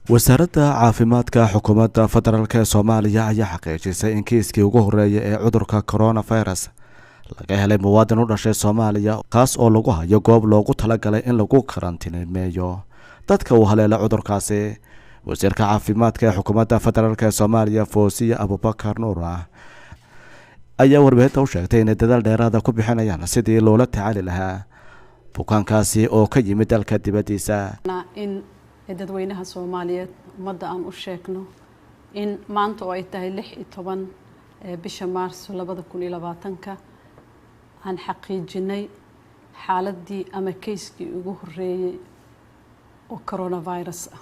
wasaaradda caafimaadka xukuumadda federaalk ee Soomaaliya ayaa xaqiijisay in kiiskii ugu horeeyay ee cudurka coronavirus laga helay muwaadin u dhashay Soomaaliya kaas oo lagu hayo goob loogu talagalay in lagu karantiineeyo dadka uu haleelay cudurkaasi. wasiirka caafimaadka ee xukuumadda federaalk ee Soomaaliya Foosiya Abubakar Nuur ayaa warbaahinta u sheegtay in dadaal dheeraad ah ku bixinayaan sidii loola tacaali lahaa bukaankaasi oo ka yimid dalka dibadiisa. dadweynaha Soomaaliyeed umada aan u sheegno in maanta oo ay tahay 16 bisha Maarso 2020 aan xaqiijinay xaaladii ama keyskii ugu horeeyay oo coronavirus ah.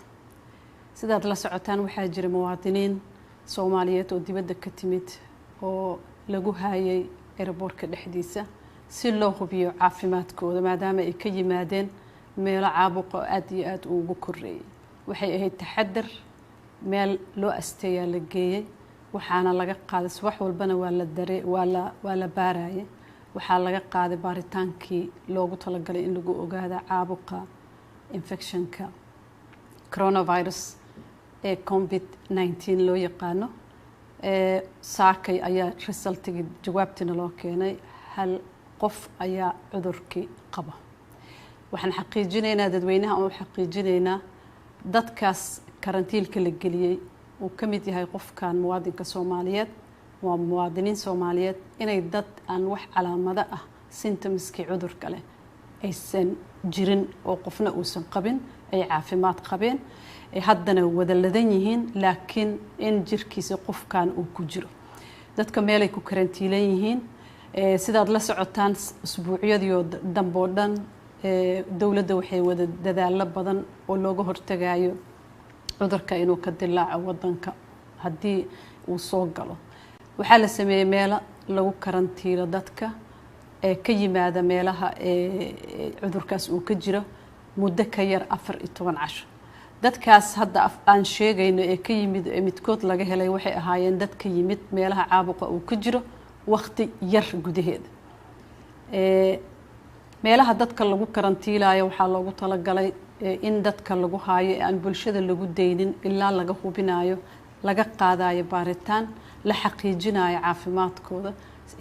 sidaad la socotaan waxaa jira muwaadiniin Soomaaliyeed oo dibadda ka timid oo lagu hayay airportka dhexdiisa si loo hubiyo caafimaadkooda maadaama ay ka yimaadeen meel caabuq aad iyo aad ugu koreeyay. waxay ahayd taxadar meel loo asteeyaa la geeyay waxaana laga qaaday wax walbana waa la baarayay. waxaa laga qaaday baaritaankii loogu talagalay in lagu ogaado caabuqa infectionka coronavirus ee COVID-19 loo yaqaano. saakay ayaa resultiga jawaabtina loo keenay hal qof ayaa cudurkii qaba. waxaan xaqiijinaynaa dadweynaha oo xaqiijinaynaa dadkaas karantiilka la geliyay uu ka mid yahay qofkan muwaadinka Soomaaliyeed waa muwaadiniin Soomaaliyeed inay dad aan wax calaamado ah symptomski cudurka leh aysan jirin oo qofna uusan qabin ay caafimaad qabeen ay haddana wada ladan yihiin laakiin in jirkiisa qofkan uu ku jiro. dadka meel ay ku karantiilan yihiin sidaad la socotaan usbuucyadii dambe oo dhan dawladda waxay wada dadaalo badan oo looga hortagayo cudurka inuu ka dilaaco wadanka haddii uu soo galo. waxaa la sameeyay meelo lagu karantiilo dadka ee ka yimaada meelaha cudurkaas uu ka jiro muddo ka yar 14 casho. dadkaas hadda aan sheegayno ee ka yimid midkood laga helay waxay ahaayeen dad ka yimid meelaha caabuqa uu ka jiro waqti yar gudaheeda. meelaha dadka lagu karantiilayo waxaa loogu talagalay in dadka lagu haayo aan bulshada lagu deynin ilaa laga hubinayo laga qaadayo baaritaan la xaqiijinayo caafimaadkooda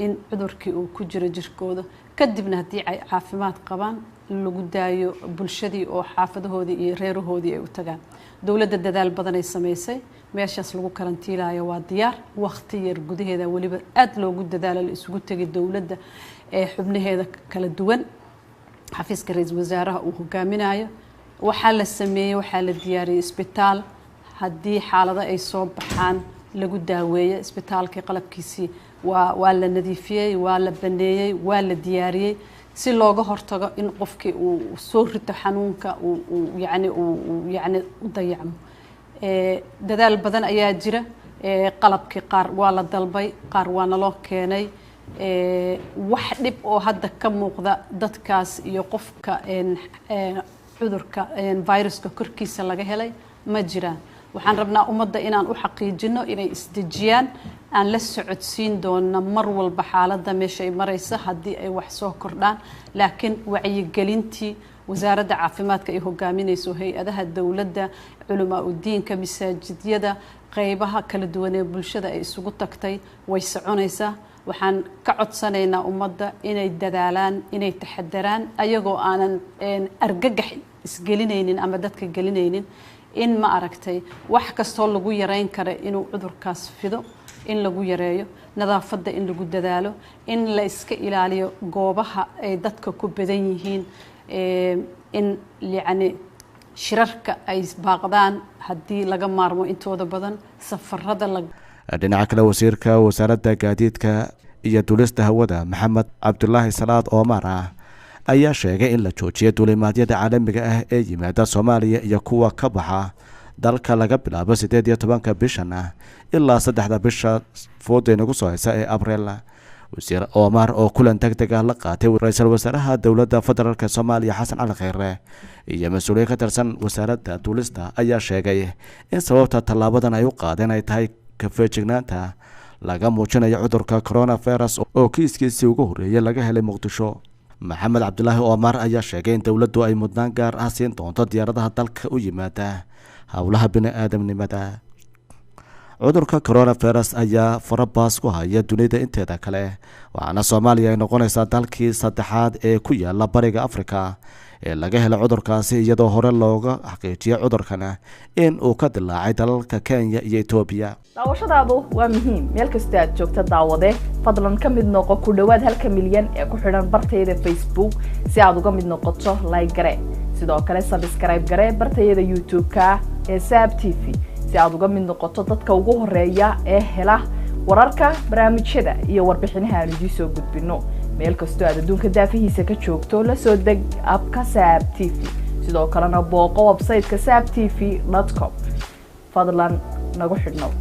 in cudurkii uu ku jiro jirkooda kadibna haddii ay caafimaad qabaan lagu daayo bulshadii oo xaafadahoodii iyo reerahoodii ay u tagaan. dawladda dadaal badan ay sameysay meeshaas lagu karantiilayo waa diyaar waqti yar gudaheeda waliba aad loogu dadaalo la isugu tagay dawladda ee xubnaheeda kala duwan xafiiska ra'iisul wasaaraha uu hogaaminayo. waxaa la sameeyay waxaa la diyaariyay isbitaal haddii xaalado ay soo baxaan lagu daaweeyo. isbitaalkii qalabkiisii waa la nadiifiyay waa la baneeyay waa la diyaariyay si looga hortago in qofkii uu soo rito xanuunka uu u dayacmo. dadaal badan ayaa jira. qalabkii qaar waa la dalbay qaar waana loo keenay. wax dhib oo hadda ka muuqda dadkaas iyo qofka cudurka viruska korkiisa laga helay ma jiraan. waxaan rabnaa ummadda inaan u xaqiijino inay isdejiyaan aan la socodsiin doona mar walba xaaladda meesha ay maraysa haddii ay wax soo kordhaan laakiin wacyigelintii wasaaradda caafimaadka ay hogaaminayso hay-adaha dawladda culamaa u diinka masaajidyada qaybaha kala duwan ee bulshada ay isugu tagtay way soconaysaa. waxaan ka codsanaynaa ummadda inay dadaalaan inay taxadaraan ayagoo aanan argagax isgelinaynin ama dadka gelinaynin in ma aragtay wax kastoo lagu yareyn karo inuu cudurkaas fido in lagu yareeyo nadaafadda in lagu dadaalo in la iska ilaaliyo goobaha ay dadka ku badan yihiin in shirarka ay baaqdaan haddii laga maarmo intooda badan safarada dhinaca kale wasiirka wasaaradda gaadiidka iyo duulista hawada Maxamed Cabdullaahi Salaad Omar ayaa sheegay in la joojiyo duulimaadyada caalamiga ah ee yimaada Soomaaliya iyo kuwa ka baxa dalka laga bilaabo 18 bishan ilaa 3 bisha foodeena ku soo haysa ee Abriil. wasiir Omar oo kulan degdeg ah la qaatay ra'iisul wasaaraha dawladda federaalk Soomaaliya Xasan Cali Khayre iyo mas'uuliyiin ka tirsan wasaaradda duulista ayaa sheegay in sababta tallaabadan ay u qaadeen ay tahay ka feejignaanta laga muujinayo cudurka coronavirus oo kiiskiisii ugu horeeyay laga helay Muqdisho. Maxamed Cabdullaahi Omar ayaa sheegay in dawladdu ay mudnaan gaar ah siin doonto diyaaradaha dalka u yimaada howlaha bini'aadamnimada. cudurka coronavirus ayaa farabaas ku haya dunida inteeda kale, waxaana Soomaaliya ay noqonaysaa dalkii saddexaad ee ku yaala bariga Afrika ee laga helay cudurkaasi, iyadoo hore looga xaqiijiyay cudurkana in uu ka dilaacay dalalka Kenya iyo Ethiopia. daawashadaadu waa muhiim meel kasta aad joogto daawade, fadlan ka mid noqo ku dhawaad 1 milyan ee ku xidhan bartayda Facebook si aad uga mid noqoto like gare, sidoo kale subscribe gare bartayda YouTube-ka ee Saab TV si aad uga mid noqoto dadka ugu horeeya ee hela wararka, barnaamijyada iyo warbixinaha aan idin soo gudbino. meel kasta aad adduunka daafihiisa ka joogto la soo deg abka Saab TV, sidoo kalena booqo website-ka saabtv.com. fadlan nagu xidhnow.